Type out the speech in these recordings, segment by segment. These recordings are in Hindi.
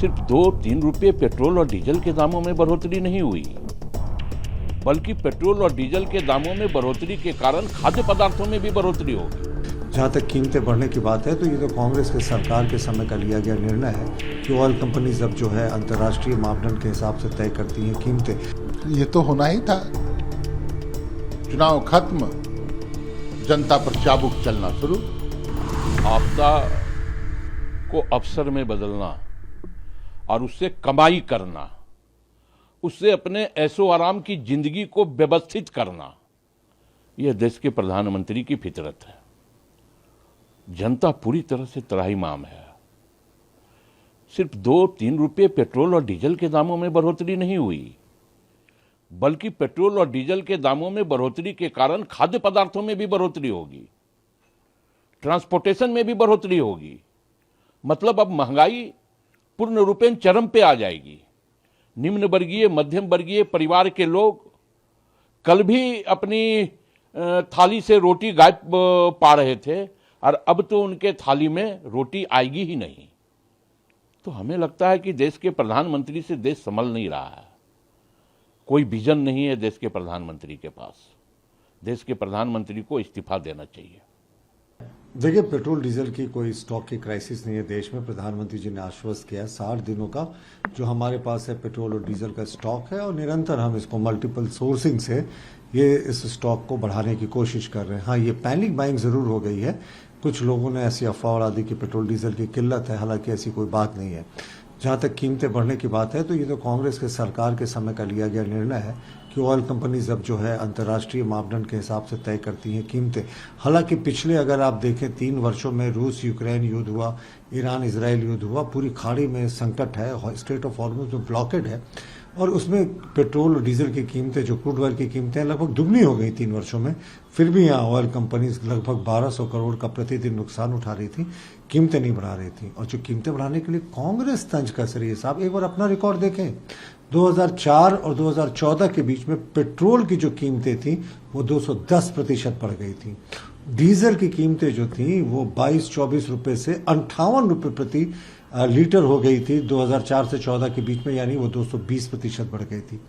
सिर्फ 2-3 रुपये पेट्रोल और डीजल के दामों में बढ़ोतरी नहीं हुई, बल्कि पेट्रोल और डीजल के दामों में बढ़ोतरी के कारण खाद्य पदार्थों में भी बढ़ोतरी होगी। जहाँ तक कीमतें बढ़ने की बात है तो ये तो कांग्रेस के सरकार के समय का लिया गया निर्णय है कि ऑयल कंपनीज अब जो है अंतर्राष्ट्रीय मापदंड के हिसाब से तय करती हैं कीमतें। ये तो होना ही था। चुनाव खत्म, जनता पर चाबुक चलना शुरू। आपदा को अवसर में बदलना और उससे कमाई करना, उससे अपने ऐशो आराम की जिंदगी को व्यवस्थित करना, यह देश के प्रधानमंत्री की फितरत है। जनता पूरी तरह से त्राहिमाम है। सिर्फ 2-3 रुपये पेट्रोल और डीजल के दामों में बढ़ोतरी नहीं हुई, बल्कि पेट्रोल और डीजल के दामों में बढ़ोतरी के कारण खाद्य पदार्थों में भी बढ़ोतरी होगी, ट्रांसपोर्टेशन में भी बढ़ोतरी होगी। मतलब अब महंगाई पूर्ण रूपेण चरम पे आ जाएगी। निम्न वर्गीय, मध्यम वर्गीय परिवार के लोग कल भी अपनी थाली से रोटी गायब पा रहे थे और अब तो उनके थाली में रोटी आएगी ही नहीं। तो हमें लगता है कि देश के प्रधानमंत्री से देश संभल नहीं रहा है। कोई विजन नहीं है देश के प्रधानमंत्री के पास। देश के प्रधानमंत्री को इस्तीफा देना चाहिए। देखिए, पेट्रोल डीजल की कोई स्टॉक की क्राइसिस नहीं है देश में। प्रधानमंत्री जी ने आश्वस्त किया 60 दिनों का जो हमारे पास है पेट्रोल और डीजल का स्टॉक है और निरंतर हम इसको मल्टीपल सोर्सिंग से ये इस स्टॉक को बढ़ाने की कोशिश कर रहे हैं। हाँ, ये पैनिक बाइंग जरूर हो गई है। कुछ लोगों ने ऐसी अफवाह उड़ा दी कि पेट्रोल डीजल की किल्लत है, हालांकि ऐसी कोई बात नहीं है। जहाँ तक कीमतें बढ़ने की बात है तो ये तो कांग्रेस के सरकार के समय का लिया गया निर्णय है कि ऑयल कंपनीज अब जो है अंतर्राष्ट्रीय मापदंड के हिसाब से तय करती हैं कीमतें। हालांकि पिछले अगर आप देखें 3 वर्षों में रूस यूक्रेन युद्ध हुआ, ईरान इजराइल युद्ध हुआ, पूरी खाड़ी में संकट है, स्ट्रेट ऑफ हॉर्मुज में ब्लॉकेड है और उसमें पेट्रोल और डीजल की कीमतें, जो क्रूड ऑयल की कीमतें लगभग दुगनी हो गई 3 वर्षों में। फिर भी यहाँ ऑयल कंपनीज लगभग 1200 करोड़ का प्रतिदिन नुकसान उठा रही थी, कीमतें नहीं बढ़ा रही थी। और जो कीमतें बढ़ाने के लिए कांग्रेस तंज कस रही है साहब, एक बार अपना रिकॉर्ड देखें। 2004 और 2014 के बीच में पेट्रोल की जो कीमतें थी वो 210% बढ़ गई थी। डीजल की कीमतें जो थी वो 22-24 रुपए से 58 रुपए प्रति लीटर हो गई थी 2004 से 14 के बीच में, यानी वो 220% बढ़ गई थी।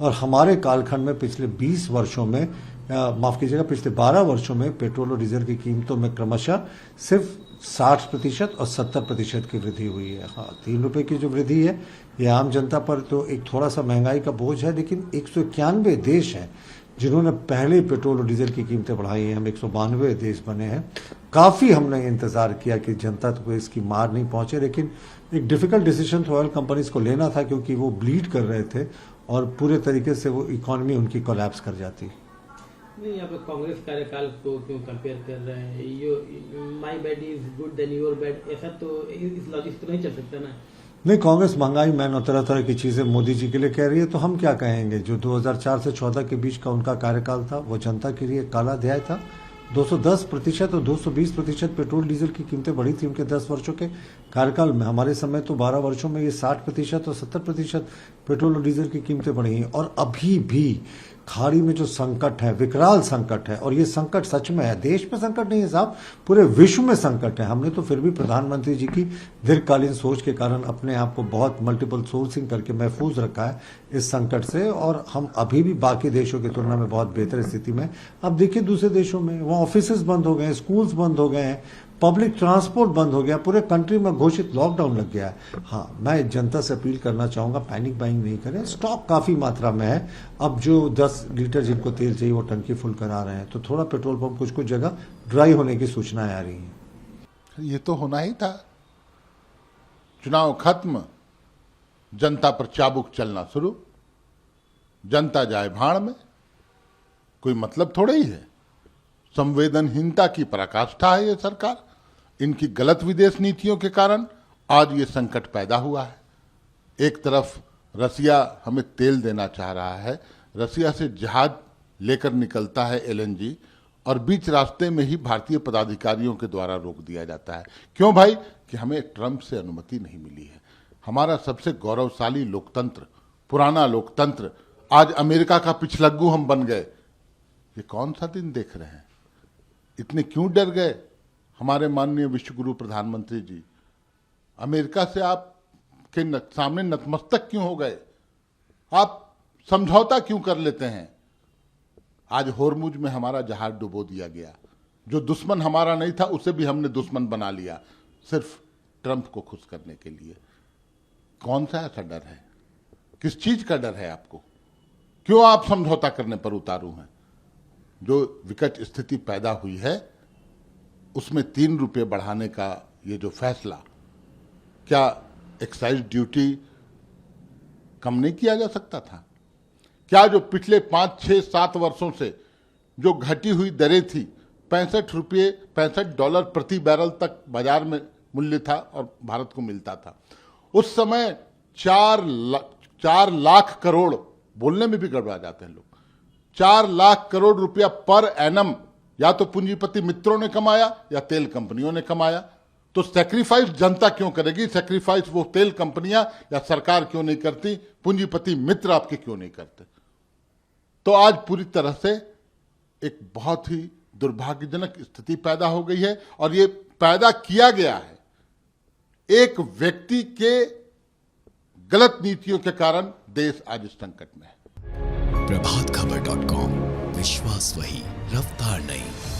और हमारे कालखंड में पिछले 20 वर्षों में, माफ कीजिएगा, पिछले 12 वर्षों में पेट्रोल और डीजल की कीमतों में क्रमशः सिर्फ 60% और 70% की वृद्धि हुई है। हाँ, 3 रुपए की जो वृद्धि है ये आम जनता पर तो एक थोड़ा सा महंगाई का बोझ है, लेकिन 191 देश हैं जिन्होंने पहले पेट्रोल और डीजल की कीमतें बढ़ाई हैं। हम 192 देश बने हैं। काफ़ी हमने इंतज़ार किया कि जनता को इसकी मार नहीं पहुंचे, लेकिन एक डिफिकल्ट डिसीजन तो ऑयल कंपनीज को लेना था क्योंकि वो ब्लीड कर रहे थे और पूरे तरीके से वो इकॉनमी उनकी कोलैप्स कर जाती। नहीं, आप कांग्रेस कार्यकाल को क्यों कंपेयर कर रहे हैं? My bad is good than your bad, ऐसा तो इस लॉजिक तो नहीं चल सकता ना। नहीं, कांग्रेस महंगाई मैन और तरह तरह की चीजें मोदी जी के लिए कह रही है, तो हम क्या कहेंगे? जो 2004 से 14 के बीच का उनका कार्यकाल था वो जनता के लिए काला अध्याय था। 210% और 220% पेट्रोल डीजल की कीमतें बढ़ी थी उनके 10 वर्षों के कार्यकाल में। हमारे समय तो 12 वर्षों में ये 60% और 70% पेट्रोल और डीजल की कीमतें बढ़ी हैं। और अभी भी खाड़ी में जो संकट है, विकराल संकट है, और ये संकट सच में है, देश में संकट नहीं है साहब, पूरे विश्व में संकट है। हमने तो फिर भी प्रधानमंत्री जी की दीर्घकालीन सोच के कारण अपने आप को बहुत मल्टीपल सोर्सिंग करके महफूज रखा है इस संकट से, और हम अभी भी बाकी देशों की तुलना में बहुत बेहतर स्थिति में। अब देखिए दूसरे देशों में वहाँ ऑफिसेज बंद हो गए, स्कूल्स बंद हो गए हैं, पब्लिक ट्रांसपोर्ट बंद हो गया, पूरे कंट्री में घोषित लॉकडाउन लग गया है। हाँ, मैं जनता से अपील करना चाहूंगा, पैनिक बाइंग नहीं करें। स्टॉक काफी मात्रा में है। अब जो 10 लीटर जिनको तेल चाहिए वो टंकी फुल करा रहे हैं, तो थोड़ा पेट्रोल पंप कुछ कुछ जगह ड्राई होने की सूचनाएं आ रही हैं। ये तो होना ही था। चुनाव खत्म, जनता पर चाबुक चलना शुरू। जनता जाए भाड़ में, कोई मतलब थोड़ा ही है। संवेदनहीनता की पराकाष्ठा है ये सरकार। इनकी गलत विदेश नीतियों के कारण आज ये संकट पैदा हुआ है। एक तरफ रसिया हमें तेल देना चाह रहा है, रसिया से जहाज लेकर निकलता है LNG, और बीच रास्ते में ही भारतीय पदाधिकारियों के द्वारा रोक दिया जाता है। क्यों भाई? कि हमें ट्रंप से अनुमति नहीं मिली है। हमारा सबसे गौरवशाली लोकतंत्र, पुराना लोकतंत्र, आज अमेरिका का पिछलग्गू हम बन गए। ये कौन सा दिन देख रहे हैं? इतने क्यों डर गए हमारे माननीय विश्वगुरु प्रधानमंत्री जी? अमेरिका से आप के सामने नतमस्तक क्यों हो गए? आप समझौता क्यों कर लेते हैं? आज होर्मुज में हमारा जहाज डुबो दिया गया, जो दुश्मन हमारा नहीं था उसे भी हमने दुश्मन बना लिया, सिर्फ ट्रंप को खुश करने के लिए। कौन सा ऐसा डर है? किस चीज का डर है आपको? क्यों आप समझौता करने पर उतारू हैं? जो विकट स्थिति पैदा हुई है उसमें 3 रुपये बढ़ाने का ये जो फैसला, क्या एक्साइज ड्यूटी कम नहीं किया जा सकता था? क्या जो पिछले 5, 6, 7 वर्षों से जो घटी हुई दरें थी, 65 डॉलर प्रति बैरल तक बाजार में मूल्य था और भारत को मिलता था, उस समय 4 लाख करोड़, बोलने में भी गड़बड़ा जाते हैं लोग, 4 लाख करोड़ रुपया पर एनम या तो पूंजीपति मित्रों ने कमाया या तेल कंपनियों ने कमाया। तो सैक्रिफाइस जनता क्यों करेगी? सैक्रिफाइस वो तेल कंपनियां या सरकार क्यों नहीं करती? पूंजीपति मित्र आपके क्यों नहीं करते? तो आज पूरी तरह से एक बहुत ही दुर्भाग्यजनक स्थिति पैदा हो गई है और ये पैदा किया गया है एक व्यक्ति के गलत नीतियों के कारण। देश आज इस संकट में है। प्रभातखबर.com, विश्वास वही, रफ्तार नहीं।